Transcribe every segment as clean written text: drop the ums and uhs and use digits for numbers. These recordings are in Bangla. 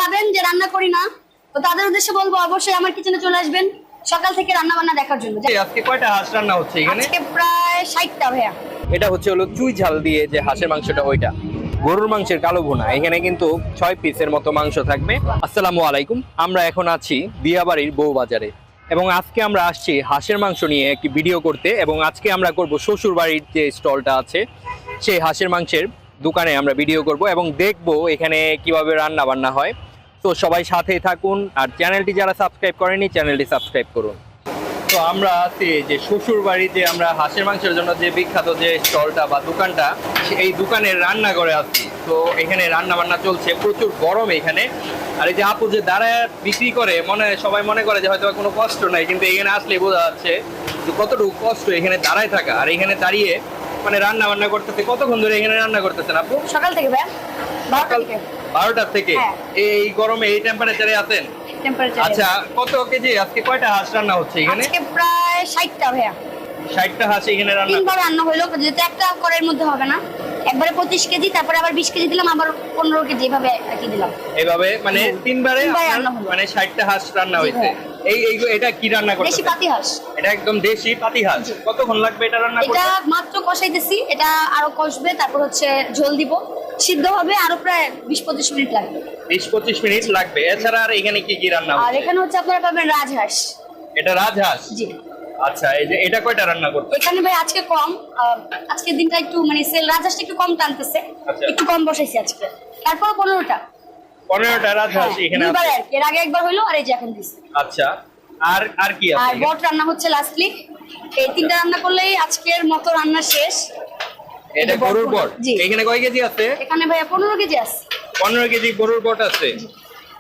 ভাবেন যে রান্না করি না, তো তাদের উদ্দেশ্যে বলবো অবশ্যই আমার কিচেনে চলে আসবেন সকাল থেকে রান্না বান্না দেখার জন্য। আজকে কয়টা হাঁস রান্না হচ্ছে এখানে? আজকে প্রায় 60টা ভাইয়া। এটা হচ্ছে হলো চুই ঝাল দিয়ে যে হাঁসের মাংসটা, ওইটা গরুর মাংসের কালো ভুনা। এখানে কিন্তু 6 পিসের মতো মাংস থাকবে। আসসালামু আলাইকুম, আমরা এখন আছি দিয়াবাড়ির বউবাজারে এবং আজকে আমরা আসছি হাঁসের মাংস নিয়ে একটি ভিডিও করতে। এবং আজকে আমরা করব শ্বশুর বাড়ির যে স্টলটা আছে সেই হাঁসের মাংসের দোকানে আমরা ভিডিও করব এবং দেখব এখানে কিভাবে রান্না বান্না হয়। তো সবাই সাথেই থাকুন, আর চ্যানেলটি যারা সাবস্ক্রাইব করেনি চ্যানেলটি সাবস্ক্রাইব করুন। তো আমরা আছি যে শ্বশুর বাড়িতে আমরা হাঁসের মাংসের জন্য যে বিখ্যাত যে স্টলটা বা দোকানটা, এই দোকানের রান্নাঘরে আছি। তো এখানে রান্না বান্না চলছে, প্রচুর গরম এখানে। আর এই যে আপু যে দাঁড়ায় বিক্রি করে, সবাই মনে করে যে হয়তো কোনো কষ্ট নাই, কিন্তু এখানে আসলে বোঝা যাচ্ছে যে কতটুকু কষ্ট এখানে দাঁড়ায় থাকা। আর এখানে দাঁড়িয়ে মানে রান্না বান্না করতেছে। কতক্ষণ ধরে এখানে রান্না করতেছেন আপু? সকাল থেকে ভাইয়া, 12টা থেকে। হ্যাঁ। এই গরমে এই টেম্পারেচারে আছেন? আচ্ছা, কত কেজি আজকে কয়টা হাঁস রান্না হচ্ছে এখানে? আজকে প্রায় 60টা ভাইয়া। 60টা হাঁস এখানে রান্না? তিনবার রান্না হলো, যেহেতু একটা কড়াইয়ের মধ্যে হবে না, একবারে 25 কেজি, তারপরে আবার 20 কেজি দিলাম, আবার 15 কেজি, এভাবে আর কি দিলাম। এভাবে মানে তিনবারে রান্না হলো। মানে 60টা হাঁস রান্না হয়েছে। এটা কি রান্না করতেছেন? দেশি পাতি হাঁস। এটা একদম দেশি পাতি হাঁস। কতক্ষণ লাগবে এটা রান্না করতে? এটা মাত্র কষাইতেছি, এটা আরো কষবে, তারপর হচ্ছে ঝোল দিব, সিদ্ধ হবে, আরো প্রায় 20-25 মিনিট লাগবে। 20-25 মিনিট লাগবে। এছাড়া আর এখানে কি কি রান্না আর হচ্ছে? এখানে হচ্ছে আপনারা পাবেন রাজহাঁস। এটা রাজহাঁস? জি। আচ্ছা, এই যে এটা কয়টা রান্না করতে? এখানে ভাই আজকে কম, আজকের দিনটা একটু মানে সেল, রাজহাঁসটা একটু কম টানতেছে, আচ্ছা। একটু কম বসাইছি আজকে। তারপর 15টা 15টা রাজহাঁস এখানে দুইবার আছে। আর কি, এর আগে একবার হলো, আর এই যে এখন দিছি। আচ্ছা, আর আর কি আছে? আর বট রান্না হচ্ছে লাস্টলি। এই তিনটা রান্না করলেই আজকের মতো রান্না শেষ। এটা গরুর বট। জি। এখানে কয় কেজি আছে? এখানে ভাইয়া 15 কেজি আছে। 15 কেজি গরুর বট আছে।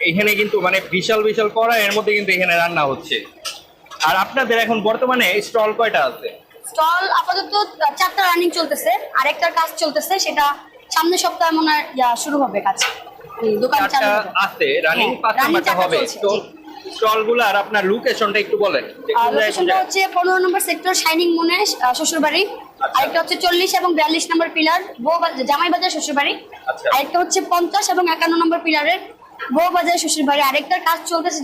এখানে কিন্তু মানে বিশাল বিশাল কড়াইয়ের মধ্যে কিন্তু এখানে রান্না হচ্ছে। আর আপনাদের এখন বর্তমানে স্টল কয়টা আছে? স্টল আপাতত 4টা রানিং চলতেছে, আর একটার কাজ চলতেছে, সেটা সামনের সপ্তাহে মনে হয় শুরু হবে কাজ। দোকান চালু 4টা হবে। আছে রানিং, হ্যাঁ, 5 running নাম্বারটা 4টা হবে। চলছে, তো জি। স্টলগুলো আর আপনার লোকেশনটা একটু বলেন। লোকেশনটা হচ্ছে 15 নম্বর সেক্টর, শাইনিং মুনে শ্বশুরবাড়ি। আরেকটা হচ্ছে 40 এবং 42 নম্বর পিলার জামাইবাজার শ্বশুরবাড়ি। আচ্ছা। আরেকটা হচ্ছে 50 এবং 51 নম্বর পিলারের বউবাজার শ্বশুরবাড়ি। আরেকটার কাজ চলতেছে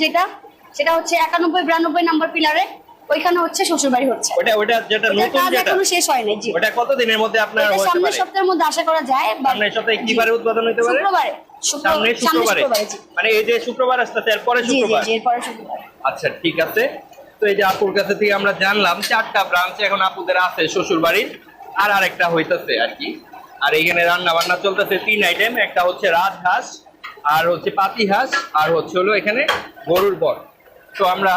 সেটা হচ্ছে 91-92 নম্বর পিলারে, ওইখানে হচ্ছে শ্বশুরবাড়ি হচ্ছে। ওটা যেটা নতুন, কাজ যেটা এখনো শেষ হয় নাই। জি। ওটা কত দিনের মধ্যে আপনার এটা হতে সামনের পারে? সপ্তাহের মধ্যে আশা করা যায়। সামনের সপ্তাহে কি বারে উদ্বোধন হতে পারে? শুক্রবারে। সামনের শুক্রবারে। জি। মানে এই যে শুক্রবার আসছে এরপরে জি শুক্রবার? জি, এরপরে শুক্রবার। আচ্ছা, ঠিক আছে। তো এই যে আপুর কাছে থেকে আমরা জানলাম 4টা ব্রাঞ্চ এখন আপুদের আছে শ্বশুর বাড়ির, আর আরেকটা হইতাছে আর কি। আর এখানে রান্না বান্না চলতেছে 3 আইটেম, একটা হচ্ছে রাজহাঁস, আর হচ্ছে পাতি হাঁস, আর হচ্ছে হলো এখানে গরুর বট। তো আমরা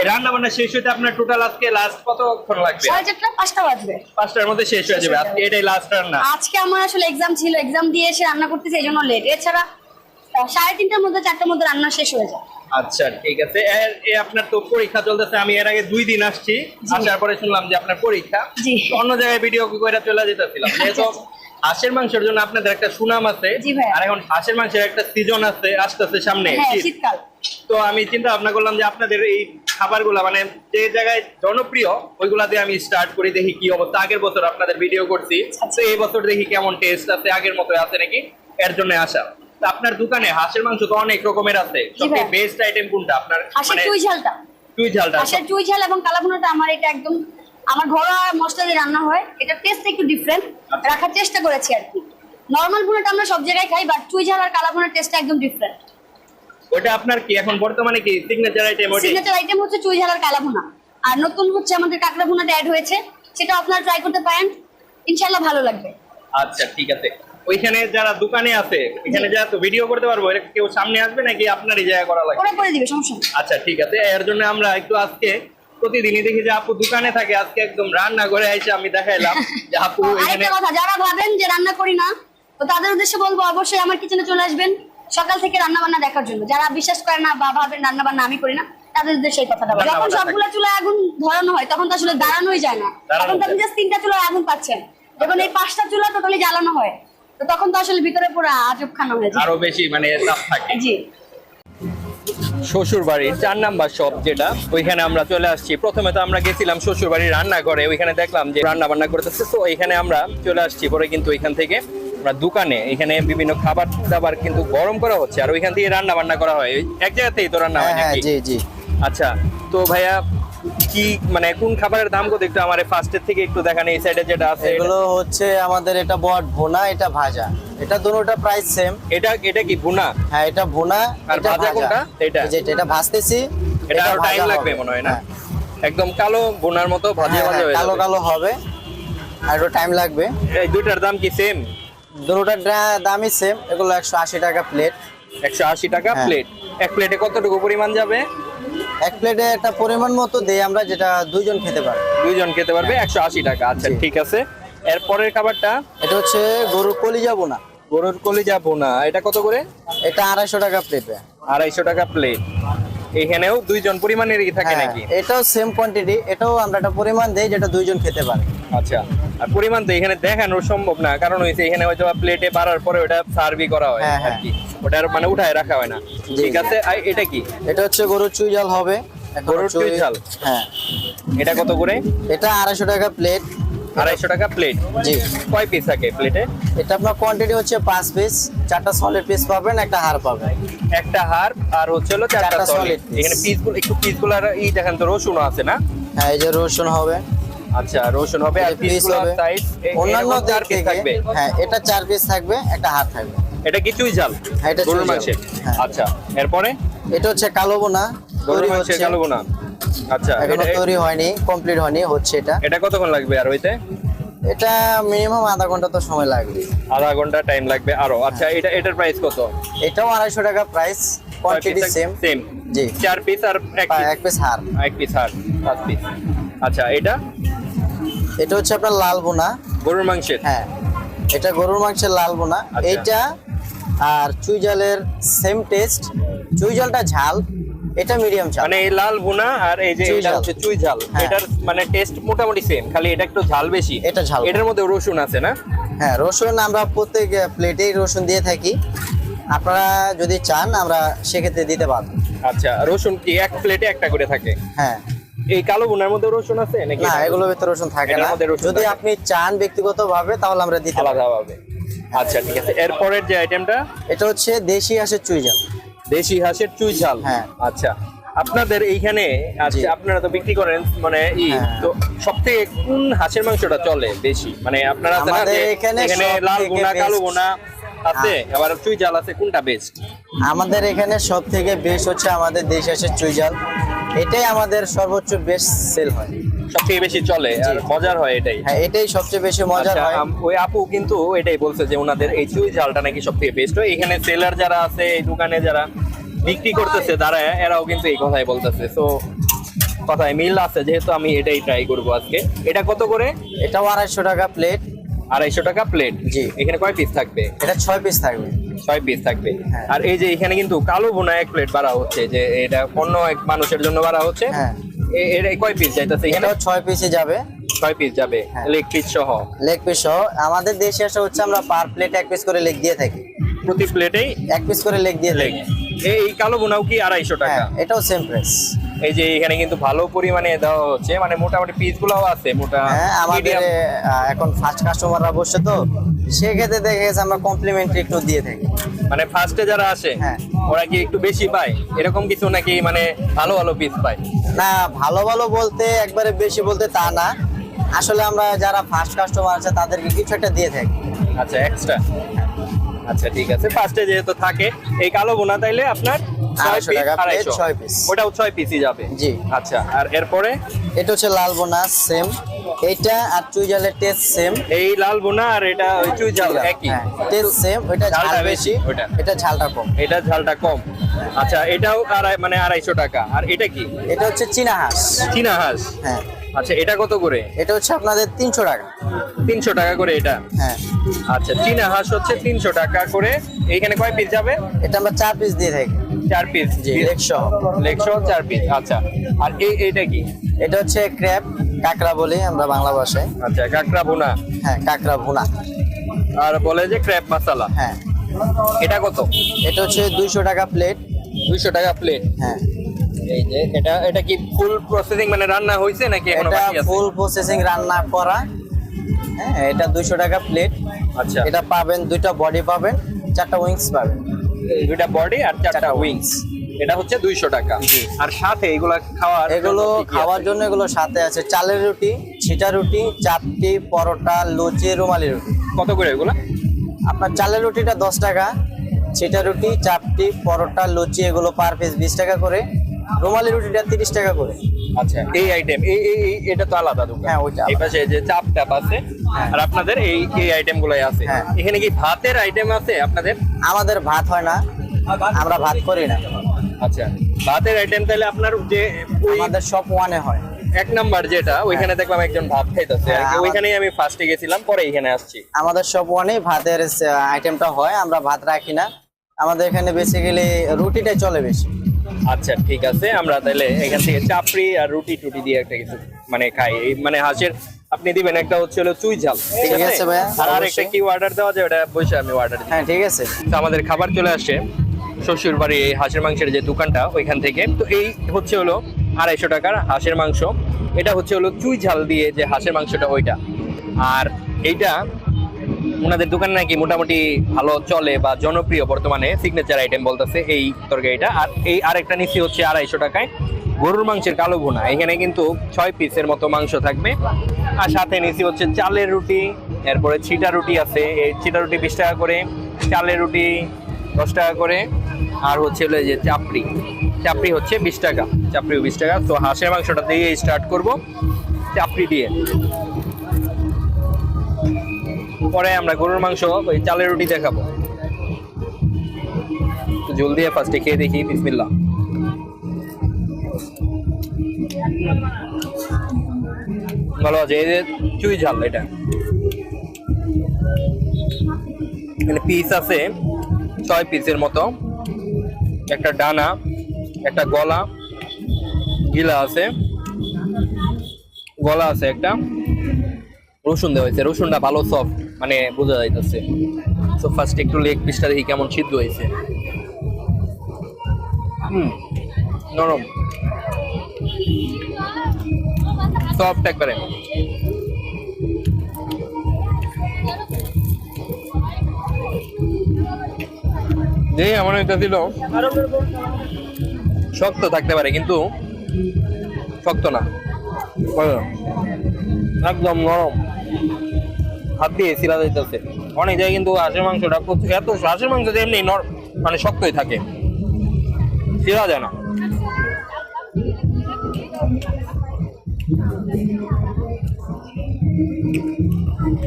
এই রান্না বান্না শেষ হইতে আপনার টোটাল আজকে লাস্ট কতক্ষণ লাগবে? 4:30 5টা বাজবে। 5টার মধ্যে শেষ হয়ে যাবে আজকে, এটাই লাস্ট রান্না? আজকে আমার আসলে এক্সাম ছিল, এক্সাম দিয়ে এসে রান্না করতেছি, এই জন্য লেট। এছাড়া 3:30টার মধ্যে 4টার মধ্যে রান্না শেষ হয়ে যায়। আচ্ছা, ঠিক আছে। আপনার তো পরীক্ষা চলতেছে, আমি এর আগে 2 দিন আসছি, আসার পরে শুনলাম যে আপনার পরীক্ষা। জি। অন্য জায়গায় ভিডিও করে চলে যেতেছিলাম, যেহেতু হাঁসের মাংসের জন্য আপনাদের একটা সুনাম আছে। জি ভাই। আর এখন হাঁসের মাংসের একটা সিজন আছে, আসতেছে সামনে, হ্যাঁ, শীত। শীতকাল। তো আমি চিন্তা ভাবনা করলাম যে আপনাদের এই খাবারগুলা মানে যে জায়গায় জনপ্রিয় ওইগুলা দিয়ে আমি স্টার্ট করি, দেখি কি অবস্থা। আগের বছর আপনাদের ভিডিও করছি, তো এই বছর দেখি কেমন টেস্ট আছে, আগের মতো আছে নাকি, এর জন্য আসা। তো আপনার দোকানে হাঁসের মাংস তো অনেক রকমের আছে, সবচেয়ে বেস্ট আইটেম কোনটা আপনার? হাঁসের চুই ঝালটা। চুই ঝালটা? হাঁসের চুই ঝাল এবং কালাভুনাটা আমার এটা একদম আমার ঘরোয়া মশলা দিয়ে রান্না হয়, এটা টেস্ট একটু ডিফারেন্ট রাখার চেষ্টা করেছি আর কি। নরমাল ভুনাটা আমরা সব জায়গায় খাই, বাট চুই ঝাল আর কালাভুনার টেস্টটা একদম ডিফারেন্ট। ওটা আপনার কি এখন বর্তমানে কি সিগনেচার আইটেম? সিগনেচার আইটেম হচ্ছে চুই ঝাল আর কালাভুনা, আর নতুন হচ্ছে আমাদের কাঁকড়া ভুনাটা অ্যাড হয়েছে, সেটা আপনারা ট্রাই করতে পারেন, ইনশাআল্লাহ ভালো লাগবে। আচ্ছা, ঠিক আছে। ওইখানে যারা দোকানে আছে, এখানে যারা তো ভিডিও করতে পারবো, এর কেউ সামনে আসবে নাকি আপনারই জায়গা করা লাগবে? ওরা করে দিবে, সমস্যা নেই। আচ্ছা, ঠিক আছে। এর জন্য আমরা একটু আজকে প্রতিদিনই দেখি যে আপু দোকানে থাকে, আজকে একদম রান্না করে আইসে আমি দেখাইলাম যে আপু এখানে। আরেকটা কথা, যারা ভাবেন যে রান্না করি না, তো তাদের উদ্দেশ্যে বলবো অবশ্যই আমার কিচেনে চলে আসবেন সকাল থেকে রান্না বান্না দেখার জন্য। যারা বিশ্বাস করে না বা ভাবেন রান্না বান্না আমি করি না, তাদের উদ্দেশ্যে এই কথাটা বলবো। যখন সবগুলো চুলায় আগুন ধরানো হয় তখন তো আসলে দাঁড়ানোই যায় না, তখন তো আপনি জাস্ট 3টা চুলায় আগুন পাচ্ছেন। যখন এই 5টা চুলা টোটালি জ্বালানো হয়, তো তখন তো আসলে ভিতরে পুরো আজব খানা হয়ে যায়, আরো বেশি মানে চাপ থাকে। জি। শ্বশুর বাড়ির 4 নাম্বার শপ যেটা, ওইখানে আমরা চলে আসছি। প্রথমে তো আমরা গেছিলাম শ্বশুর বাড়ির রান্নাঘরে, ওইখানে দেখলাম যে রান্না বান্না করতেছে, তো এখানে আমরা চলে আসছি। পরে কিন্তু এখান থেকে আমরা দোকানে এখানে বিভিন্ন খাবার দাবার কিন্তু গরম করা হচ্ছে আর ওইখান থেকে রান্না বান্না করা হয় এক জায়গাতেই তো রান্না হয় হ্যাঁ নাকি? জি জি। আচ্ছা, তো ভাইয়া কি মানে কোন খাবারের দাম কত একটু আমার ফার্স্টের থেকে একটু দেখান, এই সাইডে যেটা আছে এগুলো হচ্ছে আমাদের এটা বট ভুনা, এটা ভাজা, এটা দুটোটা প্রাইস সেম। এটা এটা কি ভুনা? হ্যাঁ এটা ভুনা, আর এটা ভাজা কোনটা? এটা? যেটা এটা ভাজতেছি, এটা আরো টাইম ভাজা লাগবে হবে। মনে হয় না? হ্যাঁ। একদম কালো ভুনার মতো ভাজা হ্যাঁ, ভাজা হ্যাঁ, হয়ে কালো যাবে। কালো হবে আর একটু টাইম লাগবে। এই দুইটার দাম কি সেম? দুটোটার দামই সেম, এগুলো 180 টাকা প্লেট। 180 টাকা হ্যাঁ। প্লেট। এক প্লেটে কতটুকু পরিমাণ যাবে? এক প্লেটে একটা পরিমাণ মতো দেই আমরা, যেটা দুইজন খেতে পারে। দুইজন খেতে পারবে 180 টাকা। আচ্ছা জি। ঠিক আছে, এরপরের খাবারটা এটা হচ্ছে গরুর কলিজা বোনা, গরুর কলিজা ভুনা, এটা কত করে? এটা 250 টাকা প্লেটে। 250 টাকা প্লেট। এখানেও দুইজন পরিমাণেরই থাকে হ্যাঁ, নাকি? এটাও সেম কোয়ান্টিটি, এটাও আমরা একটা পরিমাণ দেই যেটা দুইজন খেতে পারে। আচ্ছা, আর পরিমাণ তো এখানে দেখানো সম্ভব না, কারণ হইছে এখানে হয়তো প্লেটে বাড়ার পরে ওটা সার্ভই করা হয় হ্যাঁ, আর হ্যাঁ। কি, ওটার মানে উঠায় রাখা হয় না। জি, ঠিক জি। আছে, আর এটা কি? এটা হচ্ছে গরুর চুই ঝাল হবে। এখন গরুর চুই ঝাল? হ্যাঁ, এটা কত করে? এটা 250 টাকা প্লেট। 250 টাকা প্লেট। জি, কয় পিস থাকে প্লেটে? এটা আপনার কোয়ান্টিটি হচ্ছে 5 পিস, 4টা সলিড পিস পাবেন, একটা হাড় পাবেন। একটা হাড় আর হচ্ছে হলো 4টা চারটা সলিড। solid piece। এখানে পিসগুলো একটু পিসগুলোর দেখেন তো, রসুনও আছে না? হ্যাঁ, এই যে রসুন হবে, আচ্ছা রসুন হবে আর এই piece পিসগুলোর হবে। সাইজ অন্যান্য 4 দিক পিস থেকে থাকবে। হ্যাঁ, এটা 4 পিস থাকবে, একটা হাড় থাকবে। এটা কি চুই ঝাল? হ্যাঁ, এটা গরুর চুই ঝাল। মাংসের। হ্যাঁ। আচ্ছা, এরপরে এটা হচ্ছে কালো বোনা, গরুর তৈরি মাংসের হচ্ছে, কালো বোনা। আচ্ছা, এখনো তৈরি হয়নি, কমপ্লিট হয়নি, হচ্ছে এটা। এটা কতক্ষণ লাগবে আর হইতে? এটা মিনিমাম আধা ঘন্টা তো সময় লাগবে। আধা ঘন্টা টাইম লাগবে আরো। আচ্ছা, এটার প্রাইস কত? এটাও 250 টাকা প্রাইস, কোয়ান্টিটি সেম। সেম। জি, 4 পিস আর এক পিস। এক পিস হাড়। এক পিস আর 5 পিস। আচ্ছা, এটা এটা হচ্ছে আপনার লাল বোনা। গরুর মাংসের। হ্যাঁ, এটা গরুর মাংসের লাল বোনা। আচ্ছা। এইটা আর চুই ঝালের সেম টেস্ট, চুই ঝালটা ঝাল, এটা মিডিয়াম ঝাল। মানে এই লাল ভুনা আর এই যে চুই এটা ঝাল। হচ্ছে চুই ঝাল, হ্যাঁ। এটার মানে টেস্ট মোটামুটি সেম, খালি এটা একটু ঝাল বেশি। এটা ঝাল। এটার মধ্যে রসুন আছে না? হ্যাঁ, রসুন আমরা প্রত্যেক প্লেটেই রসুন দিয়ে থাকি, আপনারা যদি চান আমরা সেক্ষেত্রে দিতে পারবো। আচ্ছা, রসুন কি এক প্লেটে একটা করে থাকে? হ্যাঁ, এই কালো ভুনার মধ্যে রসুন আছে নাকি? না এগুলোর ভিতরে রসুন থাকে এটার না, মধ্যে রসুন যদি থাকে। আপনি চান ব্যক্তিগতভাবে তাহলে আমরা দিতে পারবো। আলাদা ভাবে। আচ্ছা ঠিক আছে, এরপরের যে আইটেমটা এটা হচ্ছে দেশি হাঁসের চুই ঝাল। দেশি হাঁসের চুই ঝাল। হ্যাঁ। আচ্ছা, আপনাদের এইখানে আচ্ছা জি। আপনারা তো বিক্রি করেন মানে হ্যাঁ। তো সবথেকে কোন হাঁসের মাংসটা চলে বেশি? মানে আপনারা আছে না আমাদের যে এখানে লাল সবথেকে ভুনা, কালো best। ভুনা আছে, আবার চুই ঝাল আছে, কোনটা বেস্ট? আমাদের এখানে সব থেকে বেস্ট হচ্ছে আমাদের দেশি হাঁসের চুই ঝাল, এটাই আমাদের সর্বোচ্চ বেস্ট সেল হয়। সবথেকে বেশি চলে আর জি। মজার হয় এটাই। হ্যাঁ, এটাই সবচেয়ে বেশি মজার আচ্ছা, হয়। ওই আপু কিন্তু এটাই বলছে যে ওনাদের এই চুই ঝালটা নাকি সবথেকে বেস্ট হয়। এখানে সেলার যারা আছে, এই দোকানে যারা বিক্রি করতেছে তারা, এরাও কিন্তু এই কথাই বলতেছে। তো কথায় মিল আছে, যেহেতু আমি এটাই ট্রাই করবো আজকে। এটা কত করে? এটাও 250 টাকা প্লেট। 250 টাকা প্লেট। জি। এখানে কয় পিস থাকবে? এটা 6 পিস থাকবে। 6 পিস থাকবে। হ্যাঁ। আর এই যে এখানে কিন্তু কালো ভুনা এক প্লেট বাড়া হচ্ছে, যে এটা অন্য এক মানুষের জন্য বাড়া হচ্ছে। হ্যাঁ। এটা কয় পিস যাইতেছে এখানে? এটাও 6 পিসে যাবে, 6 পিস যাবে, হ্যাঁ। লেগ পিস সহ। লেগ পিস সহ। আমাদের দেশি হাঁসটা হচ্ছে আমরা পার প্লেট 1 পিস করে লেগ দিয়ে থাকি, প্রতি প্লেটেই 1 পিস করে লেগ দিয়ে লেগ। থাকি। এই কালো ভুনাও কি 250 টাকা? হ্যাঁ, এটাও সেম প্রাইস। এই যে এখানে কিন্তু ভালো পরিমাণে দেওয়া হচ্ছে, মানে মোটামুটি পিস গুলাও আছে মোটা হ্যাঁ, আমাদের medium। এখন ফার্স্ট কাস্টমাররা বসে তো সেক্ষেত্রে দেখে গেছে আমরা কমপ্লিমেন্টারি একটু দিয়ে থাকি। মানে ফার্স্টে যারা আসে হ্যাঁ। ওরা কি একটু বেশি পায় এরকম কিছু নাকি, মানে ভালো ভালো পিস পায়? না, ভালো ভালো বলতে একবারে বেশি বলতে তা না, আসলে আমরা যারা ফার্স্ট কাস্টমার আছে তাদেরকে কিছু একটা দিয়ে থাকি। আচ্ছা, এক্সট্রা। আচ্ছা ঠিক আছে, ফার্স্টে যেহেতু থাকে এই কালো বোনা, তাইলে আপনার 250 টাকা প্লেট, 6 পিস। ওটাও 6 পিসই যাবে। জি। আচ্ছা, আর এরপরে এটা হচ্ছে লাল বোনাস সেম, এইটা আর চুই ঝালের টেস্ট সেম। এই লাল বোনা আর এটা ওই চুই ঝাল একই? টেস্ট সেম, ওইটা ঝাল ঝালটা বেশি, বেশি, ওইটা। এটা ঝালটা কম। এটা ঝালটা কম। আচ্ছা, এটাও মানে 250 টাকা। আর এটা কি? এটা হচ্ছে চীনা হাঁস। চীনা হাঁস। হ্যাঁ, আচ্ছা, এটা কত করে? এটা হচ্ছে আপনাদের 300 টাকা। 300 টাকা করে এটা। হ্যাঁ, আচ্ছা, চীনা হাঁস হচ্ছে 300 টাকা করে। এইখানে কয় পিস যাবে? এটা আমরা 4 পিস দিয়ে থাকি। 4 পিস। জি, লেগ সহ। লেগ সহ 4 পিস। আচ্ছা, আর এইটা কি? এটা হচ্ছে ক্র্যাব, কাঁকড়া বলি আমরা বাংলা ভাষায়। আচ্ছা, কাঁকড়া ভুনা। হ্যাঁ, কাঁকড়া ভুনা। আর বলে যে ক্র্যাব মশলা। হ্যাঁ, এটা কত? এটা হচ্ছে 200 টাকা প্লেট। 200 টাকা প্লেট। হ্যাঁ, এই যে এটা কি ফুল প্রসেসিং মানে রান্না হয়েছে নাকি এখনো এটা বাকি আছে? ফুল প্রসেসিং রান্না করা। হ্যাঁ, এটা 200 টাকা প্লেট। আচ্ছা, এটা পাবেন, দুইটা বডি পাবেন, 4টা উইংস পাবেন। দুইটা বডি আর 4টা উইংস, এটা হচ্ছে 200 টাকা। আর সাথে এগুলা এগুলো খাওয়ার জন্য এগুলো সাথে আছে চালের রুটি, ছিটা রুটি, চাপটি, পরোটা, লুচি, রুমালি রুটি। কত করে এগুলা? আপনার চালের রুটিটা 10 টাকা, ছিটা রুটি, চাপটি, পরোটা, লুচি এগুলো পার পিস 20 টাকা করে, রুমালি রুটিটা 30 টাকা করে। আচ্ছা, এই আইটেম এটা তো আলাদা দোকান। হ্যাঁ, ওইটা এই পাশে যে চাপ টাপ আছে, আর আপনাদের এই আইটেম গুলাই আছে। হ্যাঁ। এখানে কি ভাতের আইটেম আছে আপনাদের? আমাদের ভাত হয় না, আমরা ভাত করি না। আচ্ছা, ভাতের আইটেম তাহলে আপনার যে আমাদের সব ওয়ানে হয়। 1 নাম্বার যেটা ওইখানে দেখলাম একজন ভাত খাইতেছে, হ্যাঁ, ওইখানেই আমি ফার্স্টে গেছিলাম, পরে এখানে আসছি। আমাদের সব ওয়ানে ভাতের আইটেমটা হয়, আমরা ভাত রাখি না। আমাদের এখানে বেসিক্যালি রুটিটাই চলে বেশি। আচ্ছা, ঠিক আছে, আমরা তাহলে এখান থেকে চাপড়ি আর রুটি টুটি দিয়ে একটা কিছু মানে খাই। এই মানে হাঁসের আপনি দিবেন, একটা হচ্ছে হলো চুই ঝাল, ঠিক ঠিক আছে আছে ভাইয়া, আর আরেকটা কি অর্ডার দেওয়া যায় ওটা বসে আমি অর্ডার দিই। হ্যাঁ ঠিক আছে। তো আমাদের খাবার চলে আসছে শ্বশুর বাড়ি এই হাঁসের মাংসের যে দোকানটা ওইখান থেকে। তো এই হচ্ছে হলো 250 টাকার হাঁসের মাংস, এটা হচ্ছে হলো চুই ঝাল দিয়ে যে হাঁসের মাংসটা ওইটা। আর এইটা ওনাদের দোকানে নাকি মোটামুটি ভালো চলে বা জনপ্রিয়, বর্তমানে সিগনেচার আইটেম বলতেছে এই তরকারিটা। আর এই আরেকটা নিচ্ছি হচ্ছে 250 টাকায় গরুর মাংসের কালো ভুনা। এখানে কিন্তু 6 পিসের মতো মাংস থাকবে। আর সাথে নিচ্ছি হচ্ছে চালের রুটি, এরপরে ছিটা রুটি আছে, এই ছিটা রুটি 20 টাকা করে, চালের রুটি 10 টাকা করে, আর হচ্ছে হলো যে চাপড়ি হচ্ছে 20 টাকা, চাপড়িও 20 টাকা। তো হাঁসের মাংসটা দিয়ে স্টার্ট করব চাপড়ি দিয়ে, পরে আমরা গরুর মাংস ওই চালের রুটি দেখাবো। ঝোল দিয়ে ফার্স্টে খেয়ে দেখি, বিসমিল্লাহ। ভালো আছে, এই যে চুই ঝাল, এটা এখানে পিস আছে 6 পিসের মতো, একটা ডানা, একটা গলা, গিলা আছে, গলা আছে একটা, রসুন দেওয়া হয়েছে, রসুনটা ভালো সফট মানে বোঝা যাইতেছে। তো ফার্স্ট একটু লেগ পিসটা দেখি কেমন সিদ্ধ হয়েছে। নরম, সফট একবারে। এমন একটা ছিল শক্ত থাকতে পারে, কিন্তু শক্ত না, একদম নরম, হাত দিয়ে সিলা যাইতেছে অনেক জায়গায়। কিন্তু হাঁসের মাংসটা এত, হাঁসের মাংস যে এমনি মানে শক্তই থাকে, সিলা যায় না।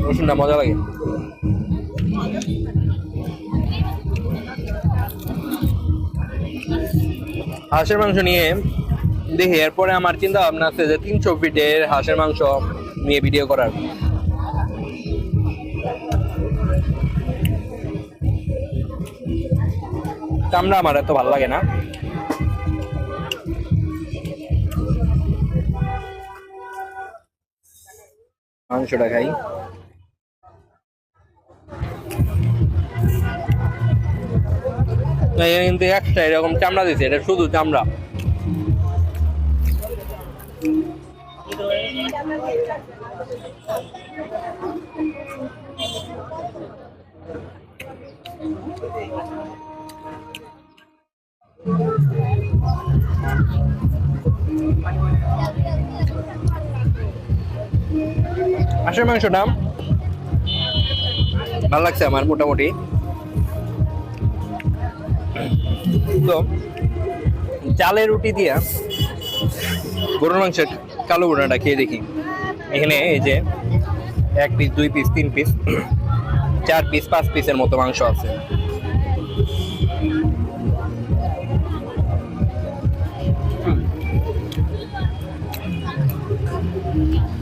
রসুনটা মজা লাগে। হাঁসের মাংস নিয়ে দেখি, এরপরে আমার চিন্তা ভাবনা আছে যে 300 ফিটের হাঁসের মাংস নিয়ে ভিডিও করার। চামড়া আমার এত ভালো লাগে না। মাংসটা খাই। কিন্তু একটা এরকম চামড়া দিচ্ছে, এটা শুধু চামড়া। হাঁসের মাংসটা ভালো লাগছে আমার মোটামুটি। তো চালের রুটি দিয়া গরুর মাংসের কালো ভুনাটা খেয়ে দেখি। এখানে এই যে 1 পিস, 2 পিস, 3 পিস, 4 পিস, 5 পিসের মতো মাংস আছে।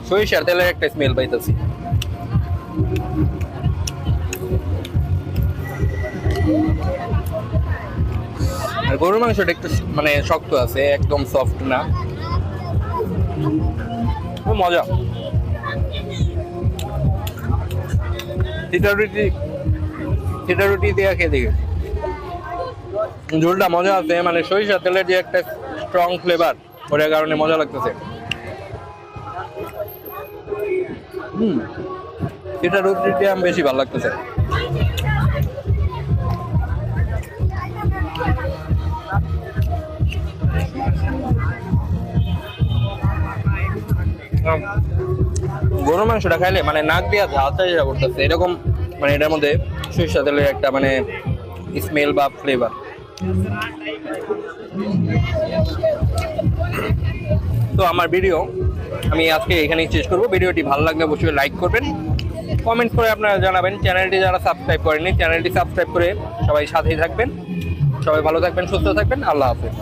সরিষার তেলের একটা স্মেল পাইতেছি। আর গরুর মাংসটা একটু মানে শক্ত আছে, একদম সফট না, খুব মজা। ছিটা রুটি দিয়ে খেয়ে দেখি, ঝোলটা মজা আছে, মানে সরিষার তেলের যে একটা স্ট্রং ফ্লেভার, ওটার কারণে মজা লাগতেছে। এটা রুটিটা আমি বেশি ভালো লাগতেছে। গরুর মাংসটা খাইলে মানে নাক দিয়ে ঝালটা যেটা করতেছে এরকম, মানে এটার মধ্যে সরিষা তেলের একটা মানে স্মেল বা ফ্লেভার। তো আমার ভিডিও আমি আজকে এখানেই শেষ করবো। ভিডিওটি ভালো লাগলে অবশ্যই লাইক করবেন, কমেন্ট করে আপনারা জানাবেন। চ্যানেলটি যারা সাবস্ক্রাইব করেনি চ্যানেলটি সাবস্ক্রাইব করে সবাই সাথেই থাকবেন। সবাই ভালো থাকবেন, সুস্থ থাকবেন। আল্লাহ হাফেজ।